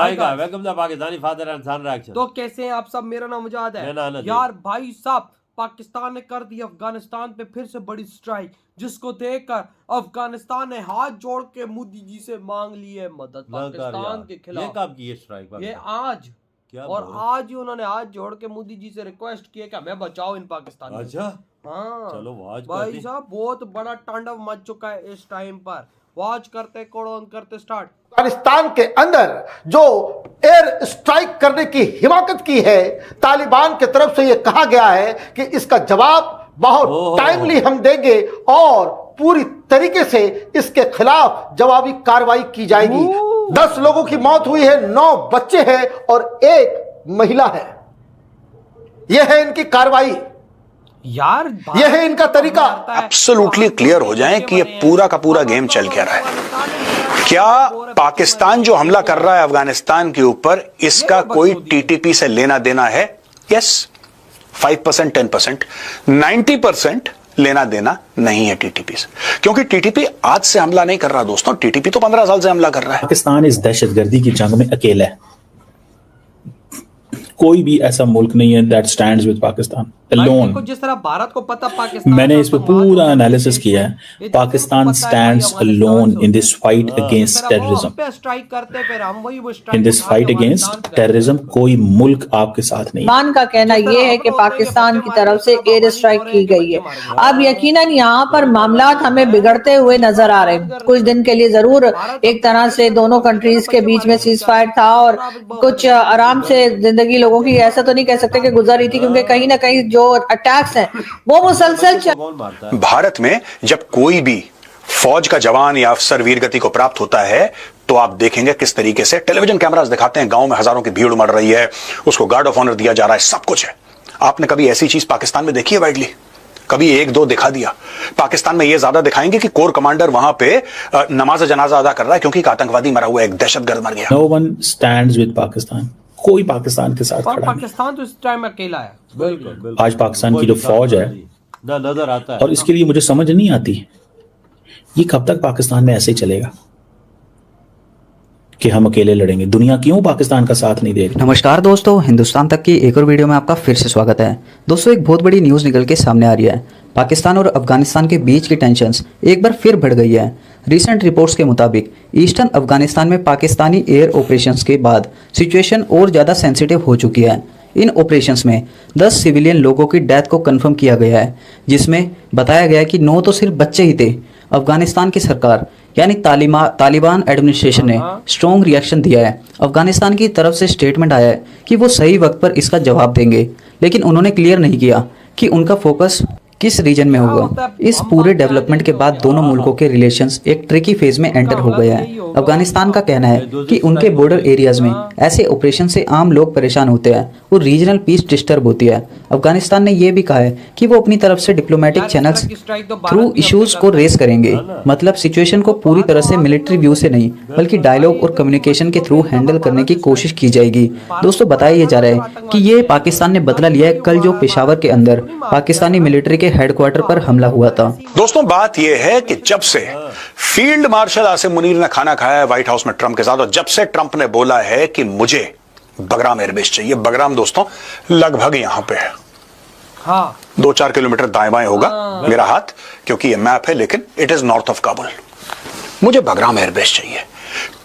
Welcome the Pakistani father and son reaction. तो कैसे हैं आप सब? मेरा नाम मुजाद है। यार भाई साहब, पाकिस्तान ने कर दी अफगानिस्तान पे फिर से बड़ी स्ट्राइक, जिसको देखकर अफगानिस्तान ने हाथ जोड़ के मोदी जी से मांग ली है मदद पाकिस्तान के खिलाफ। ये कब की ये स्ट्राइक? ये आज क्या और आज ही उन्होंने हाथ जोड़ के मोदी जी से रिक्वेस्ट किया कि हमें बचाओ इन पाकिस्तान। अच्छा हाँ चलो वॉच भाई साहब, बहुत बड़ा तांडव मच चुका है इस टाइम पर। वॉच करते कोड़ोन करते स्टार्ट। अफगानिस्तान के अंदर जो एयर स्ट्राइक करने की हिमाकत की है तालिबान की तरफ से, यह कहा गया है कि इसका जवाब बहुत टाइमली हम देंगे और पूरी तरीके से इसके खिलाफ जवाबी कार्रवाई की जाएगी। 10 लोगों की मौत हुई है, 9 बच्चे हैं और 1 महिला है। यह है इनकी कार्रवाई, यार यह है इनका तरीका। एब्सोल्युटली क्लियर हो जाए कि ये पूरा का पूरा गेम चल क्या रहा है। क्या पाकिस्तान जो हमला कर रहा है अफगानिस्तान के ऊपर, इसका कोई टीटीपी से लेना देना है? यस, 5%, 10%, 90% लेना देना नहीं है टीटीपी से, क्योंकि टीटीपी आज से हमला नहीं कर रहा दोस्तों। टीटीपी तो 15 साल से हमला कर रहा है। पाकिस्तान इस दहशतगर्दी की जंग में अकेला है। कोई भी ऐसा मुल्क नहीं है that stands with Pakistan alone। जिस तरह भारत को पता पाकिस्तान, मैंने इस पे पूरा एनालिसिस किया है। Pakistan stands alone in this fight against terrorism। In this fight against terrorism कोई मुल्क आपके साथ नहीं। पाकिस्तान का कहना यह है कि पाकिस्तान की तरफ से एयर स्ट्राइक की गई है। अब यकीनन यहाँ पर मामलात हमें बिगड़ते हुए नजर आ रहे हैं। कुछ दिन के लिए जरूर एक तरह से दोनों कंट्रीज के बीच में सीज फायर था और कुछ आराम से जिंदगी लोगों की ऐसा तो नहीं कह सकते कि गुजर रही थी, क्योंकि कहीं ना कहीं जो अटैक्स हैं वो मुसलसल चल। भारत में जब कोई भी फौज का जवान या अफसर वीरगति को प्राप्त होता है तो आप देखेंगे किस तरीके से टेलीविजन कैमरास दिखाते हैं, गांव में हजारों की भीड़ उमड़ रही है, उसको गार्ड ऑफ ऑनर दिया जा रहा है, सब कुछ है। आपने कभी ऐसी चीज पाकिस्तान में देखी है वाइडली? कभी 1-2 दिखा दिया। पाकिस्तान में यह ज्यादा दिखाएंगे कि कोर कमांडर वहां पे नमाज जनाजा अदा कर रहा है क्योंकि एक आतंकवादी मरा हुआ है, एक दहशतगर्द मर गया। No one stands with Pakistan। कोई पाकिस्तान के साथ खड़ा नहीं। पाकिस्तान तो इस टाइम अकेला है। बिल्कुल। आज पाकिस्तान की जो फौज है नजर आता है, और इसके लिए मुझे समझ नहीं आती ये कब तक पाकिस्तान में ऐसे ही चलेगा कि हम अकेले लड़ेंगे। दुनिया क्यों पाकिस्तान का साथ नहीं दे रही? नमस्कार दोस्तों, हिंदुस्तान तक की एक और वीडियो में आपका फिर से स्वागत है। दोस्तों, एक बहुत बड़ी न्यूज़ निकल के सामने आ रही है। पाकिस्तान और अफगानिस्तान के बीच की टेंशंस एक बार फिर बढ़ गई है। रिसेंट रिपोर्ट्स के मुताबिक ईस्टर्न अफगानिस्तान में पाकिस्तानी एयर ऑपरेशंस के बाद सिचुएशन और ज़्यादा सेंसिटिव हो चुकी है। इन ऑपरेशंस में 10 सिविलियन लोगों की डेथ को कंफर्म किया गया है, जिसमें बताया गया है कि 9 तो सिर्फ बच्चे ही थे। अफगानिस्तान की सरकार यानी तालिबान एडमिनिस्ट्रेशन ने स्ट्रॉन्ग रिएक्शन दिया है। अफगानिस्तान की तरफ से स्टेटमेंट आया है कि वो सही वक्त पर इसका जवाब देंगे, लेकिन उन्होंने क्लियर नहीं किया कि उनका फोकस किस रीजन में होगा। इस पूरे डेवलपमेंट के बाद दोनों मुल्कों के रिलेशंस एक ट्रिकी फेज में एंटर हो गया है। अफगानिस्तान का कहना है कि उनके बॉर्डर एरियाज में ऐसे ऑपरेशन से आम लोग परेशान होते हैं और रीजनल पीस डिस्टर्ब होती है। अफगानिस्तान ने यह भी कहा है कि वो अपनी तरफ से डिप्लोमेटिक चैनल्स थ्रू इश्यूज को रेस करेंगे। मतलब सिचुएशन को पूरी तरह से मिलिट्री व्यू से नहीं बल्कि डायलॉग और कम्युनिकेशन के थ्रू हैंडल करने की कोशिश की जाएगी। दोस्तों, बताया जा रहा है कि ये पाकिस्तान ने बदला लिया है कल जो पेशावर के अंदर पाकिस्तानी मिलिट्री के हेडक्वार्टर पर हमला हुआ था। दोस्तों, बात यह है कि जब से फील्ड मार्शल आसिम मुनीर ने खाना खाया है व्हाइट हाउस में ट्रंप के साथ, और जब से ट्रंप ने बोला है कि मुझे बगराम एयरबेस चाहिए, बगराम दोस्तों लगभग यहां पे है, हाँ 2-4 किलोमीटर दाएं बाएं होगा मेरा हाथ, क्योंकि ये मैप है, लेकिन it is north of Kabul. मुझे बगराम एयरबेस चाहिए।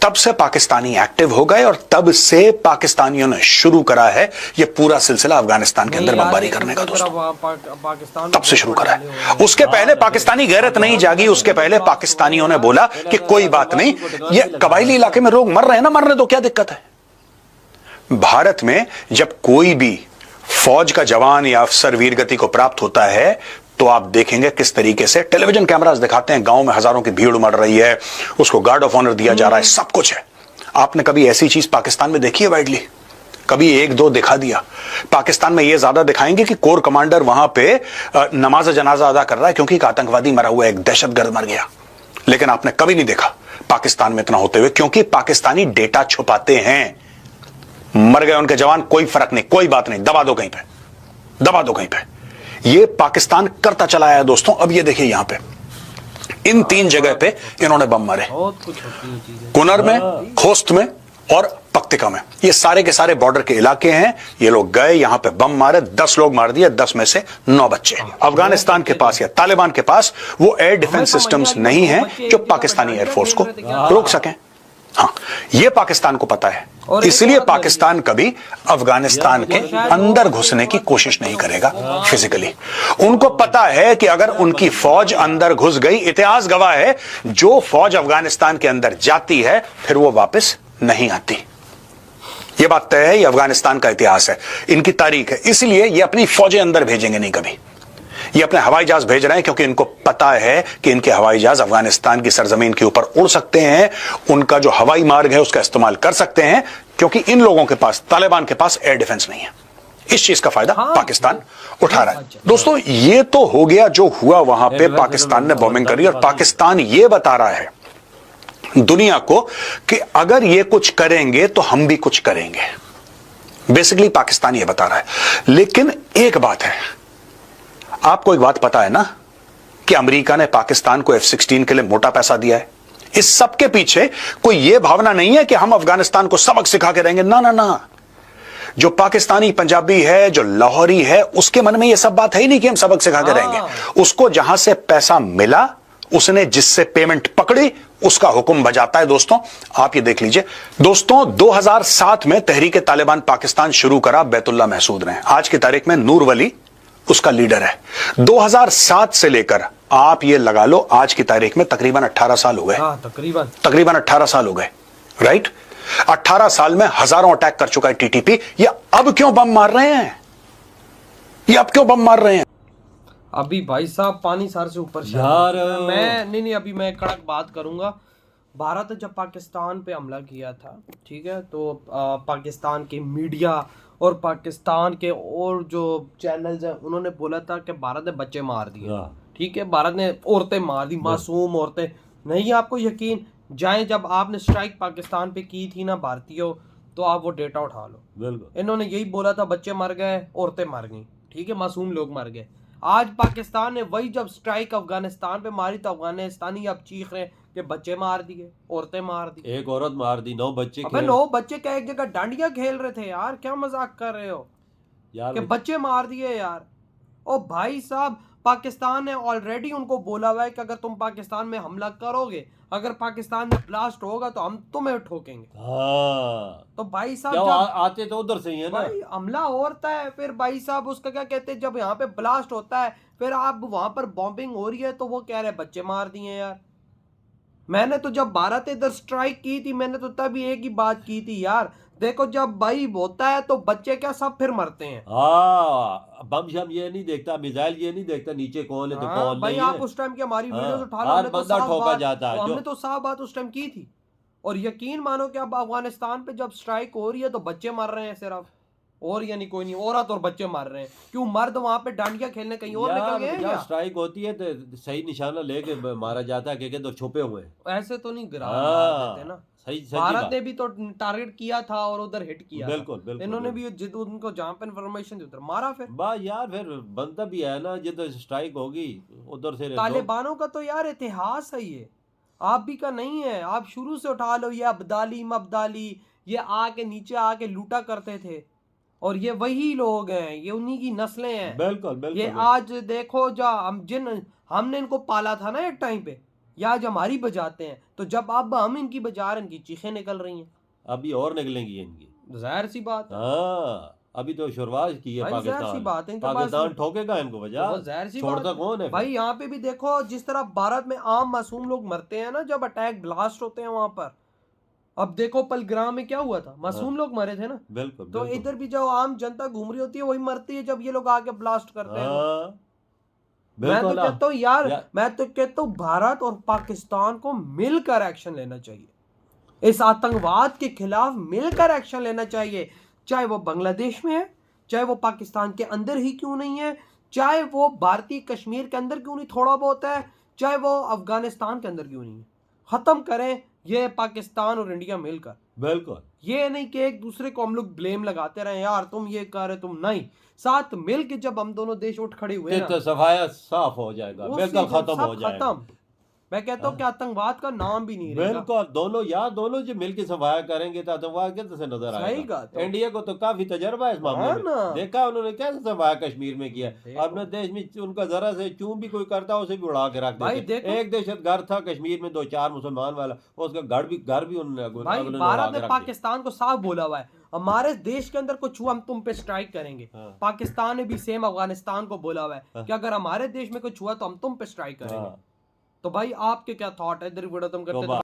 तब से पाकिस्तानी एक्टिव हो गए और तब से पाकिस्तानियों ने शुरू करा है ये पूरा सिलसिला अफगानिस्तान के अंदर बमबारी करने का। दोस्तों, तब से शुरू करा है। उसके पहले पाकिस्तानी गैरत नहीं जागी। उसके पहले पाकिस्तानियों ने बोला कि कोई बात नहीं, ये कबायली इलाके में लोग मर रहे हैं ना, मरने दो, क्या दिक्कत है। भारत में जब कोई भी फौज का जवान या अफसर वीरगति को प्राप्त होता है तो आप देखेंगे किस तरीके से टेलीविजन कैमरास दिखाते हैं, गांव में हजारों की भीड़ उमड़ रही है, उसको गार्ड ऑफ ऑनर दिया जा रहा है, सब कुछ है। आपने कभी ऐसी चीज पाकिस्तान में देखी है वाइडली? कभी 1-2 दिखा दिया। पाकिस्तान में यह ज्यादा दिखाएंगे कि कोर कमांडर वहां पे नमाज जनाजा अदा कर रहा है क्योंकि एक आतंकवादी मरा हुआ है, एक दहशतगर्द मर गया। लेकिन आपने कभी नहीं देखा पाकिस्तान में इतना होते हुए, क्योंकि पाकिस्तानी डेटा छुपाते हैं। मर गए उनके जवान, कोई फर्क नहीं, कोई बात नहीं, दबा दो कहीं पे, दबा दो कहीं पे। ये पाकिस्तान करता चला आया दोस्तों। अब ये देखिए यहां पे इन 3 जगह पे इन्होंने बम मारे, कुनर में, खोस्त में और पक्तिका में। ये सारे के सारे बॉर्डर के इलाके हैं। ये लोग गए, यहां पे बम मारे, 10 लोग मार दिए, 10 में से 9 बच्चे। अफगानिस्तान के पास या तालिबान के पास वो एयर डिफेंस सिस्टम्स नहीं है जो पाकिस्तानी एयरफोर्स को रोक सकें। हाँ, ये पाकिस्तान को पता है, इसलिए पाकिस्तान कभी अफगानिस्तान के अंदर घुसने की कोशिश नहीं करेगा फिजिकली। उनको पता है कि अगर उनकी फौज अंदर घुस गई, इतिहास गवाह है, जो फौज अफगानिस्तान के अंदर जाती है फिर वो वापस नहीं आती। ये बात तय है, ये अफगानिस्तान का इतिहास है, इनकी तारीख है। इसलिए ये अपनी फौजें अंदर भेजेंगे नहीं कभी। ये अपने हवाई जहाज भेज रहे हैं क्योंकि इनको पता है कि इनके हवाई जहाज अफगानिस्तान की सरजमीन के ऊपर उड़ सकते हैं, उनका जो हवाई मार्ग है उसका इस्तेमाल कर सकते हैं, क्योंकि इन लोगों के पास, तालिबान के पास एयर डिफेंस नहीं है। इस चीज का फायदा पाकिस्तान उठा रहा है। दोस्तों, ये तो हो गया जो हुआ वहां पे, पाकिस्तान ने बॉम्बिंग करी, और पाकिस्तान ये बता रहा है दुनिया को कि अगर ये कुछ करेंगे तो हम भी कुछ करेंगे। बेसिकली पाकिस्तान ये बता रहा है। लेकिन एक बात है, आपको एक बात पता है ना कि अमेरिका ने पाकिस्तान को F-16 के लिए मोटा पैसा दिया है। इस सब के पीछे कोई यह भावना नहीं है कि हम अफगानिस्तान को सबक सिखा के रहेंगे। ना ना ना, जो पाकिस्तानी पंजाबी है, जो लाहौरी है, उसके मन में यह सब बात है ही नहीं कि हम सबक सिखा के रहेंगे। उसको जहां से पैसा मिला, उसने जिससे पेमेंट पकड़ी, उसका हुक्म बजाता है। दोस्तों, आप ये देख लीजिए। दोस्तों, 2007 में तहरीक तालिबान पाकिस्तान शुरू करा बैतुल्ला महसूद ने। आज की तारीख में नूर वली उसका लीडर है। 2007 से लेकर आप ये लगा लो आज की तारीख में तकरीबन 18 साल हो गए। तकरीबन 18 साल हो गए, राइट। 18 साल में हजारों अटैक कर चुका है टीटीपी। ये अब क्यों बम मार रहे हैं? ये अब क्यों बम मार रहे हैं? अभी भाई साहब पानी सार से ऊपर यार, मैं नहीं अभी मैं कड़क बात करूंगा। भारत ने जब पाकिस्तान पे हमला किया था, ठीक है, तो पाकिस्तान के मीडिया और पाकिस्तान के और जो चैनल्स हैं उन्होंने बोला था कि भारत ने बच्चे मार दिए, ठीक है, भारत ने औरतें मार दी, मासूम औरतें। नहीं, आपको यकीन जाए, जब आपने स्ट्राइक पाकिस्तान पे की थी ना भारतीयों, तो आप वो डेटा उठा लो। बिल्कुल, इन्होंने यही बोला था, बच्चे मर गए, औरतें मर गई, ठीक है, मासूम लोग मर गए। आज पाकिस्तान ने वही जब स्ट्राइक अफगानिस्तान पे मारी तो अफगानिस्तानी अब चीख रहे कि बच्चे मार दिए, औरतें मार दी, एक औरत मार दी, 9 बच्चे। अबे 9 बच्चे क्या एक जगह डांडिया खेल रहे थे यार, क्या मजाक कर रहे हो यार, कि बच्चे मार दिए यार। ओ भाई साहब, पाकिस्तान ने ऑलरेडी उनको बोला हुआ है कि अगर तुम पाकिस्तान में हमला करोगे, अगर पाकिस्तान में ब्लास्ट होगा तो हम तुम्हें ठोकेंगे। तो भाई साहब आते तो उधर से ही है ना, भाई हमला होता है, फिर भाई साहब उसका क्या कहते हैं, जब यहाँ पे ब्लास्ट होता है फिर आप वहां पर बॉम्बिंग हो रही है तो वो कह रहे बच्चे मार दिए यार। मैंने तो जब भारत इधर स्ट्राइक की थी, मैंने तो तभी एक ही बात की थी यार, देखो जब भाई होता है तो बच्चे क्या सब फिर मरते हैं। बम शम ये नहीं देखता, मिसाइल ये नहीं देखता नीचे कौन है तो कौन भाई नहीं है। आप उस टाइम की हमारी वीडियोस उठा लो, हमने तो ठोका जाता है, हमने तो साफ बात उस टाइम की थी। और यकीन मानो कि अब अफगानिस्तान पे जब स्ट्राइक हो रही है तो बच्चे मर रहे हैं सिर्फ, और यानी कोई नहीं, औरत और बच्चे मर रहे हैं। क्यों? मर्द वहां पे डांडिया खेलने कहीं और निकल गए हैं। जब स्ट्राइक होती है तो सही निशाना लेके मारा जाता है, क्योंकि तो छुपे हुए हैं, ऐसे तो नहीं गिरा देते ना। भारत ने भी तो टारगेट किया था और उधर हिट किया। बिल्कुल बिल्कुल, इन्होंने भी जिद उनको जहां पे इन्फॉर्मेशन दी उधर मारा। फिर बस यार, फिर बनता भी है ना, जिधर स्ट्राइक होगी उधर से। तालिबानों का तो यार इतिहास है ये, आप भी का नहीं है। आप शुरू से उठा लो, ये अब्दाली मब्दाली, ये आके नीचे आके लूटा करते थे, और ये वही लोग हैं, ये उन्हीं की नस्लें हैं। बिल्कुल बिल्कुल। ये आज देखो, जो हमने इनको पाला था ना एक टाइम पे, या आज हमारी बजाते हैं, तो जब अब हम इनकी बजा रहे, इनकी चीखें निकल रही हैं, अभी और निकलेंगी इनकी, जाहिर सी बात। हाँ, अभी तो शुरुआत की है पाकिस्तान, बात है, पाकिस्तान ठोकेगा इनको बजा, जाहिर सी छोड़ता कौन है भाई। यहाँ पे भी देखो, जिस तरह भारत में आम मासूम लोग मरते हैं ना जब अटैक ब्लास्ट होते हैं वहां पर, अब देखो पलग्राम में क्या हुआ था, मासूम लोग मरे थे ना। बिल्कुल। तो इधर भी जो आम जनता घूम रही होती है वही मरती है जब ये लोग आके ब्लास्ट करते हैं। मैं तो कहता हूँ यार, मैं तो कहता हूँ भारत और पाकिस्तान को मिलकर एक्शन लेना चाहिए, इस आतंकवाद के खिलाफ मिलकर एक्शन लेना चाहिए, चाहे वो बांग्लादेश में है, चाहे वो पाकिस्तान के अंदर ही क्यों नहीं है, चाहे वो भारतीय कश्मीर के अंदर क्यों नहीं थोड़ा बहुत है, चाहे वो अफगानिस्तान के अंदर क्यों नहीं है। खत्म करें ये पाकिस्तान और इंडिया मिलकर। बिल्कुल, ये नहीं कि एक दूसरे को हम लोग ब्लेम लगाते रहे, यार तुम ये कर रहे, तुम नहीं, साथ मिल के जब हम दोनों देश उठ खड़े हुए तो सफाया साफ हो जाएगा, बिल्कुल खत्म हो जाएगा। मैं कहता हूँ कि आतंकवाद का नाम भी नहीं रहेगा। बिल्कुल, दोनों जो मिलकर सफाया करेंगे तो आतंकवाद कैसे से नजर सही आएगा। बात है। एनडीए को तो काफी तजर्बा है इस मामले हाँ में, ना। देखा उन्होंने कैसे सफाया कश्मीर में किया। देखो। अपने देश में उनका जरा से चूम भी कोई करता उसे भी उड़ा के रख भाई देते। देखो। एक दहशतगर्द था कश्मीर में 2-4 मुसलमान वाला, उसका घर भी उन्होंने भाई उड़ा भारत के ने रख दिया। पाकिस्तान को साफ बोला हुआ है, हमारे देश के अंदर कुछ हुआ हम तुम पे स्ट्राइक करेंगे। हाँ। पाकिस्तान ने भी सेम अफगानिस्तान को बोला हुआ है कि अगर हमारे देश में कुछ हुआ तो हम तुम पे स्ट्राइक करेंगे। हाँ। तो भाई आपके क्या थॉट है इधर वीडियो तुम करते तो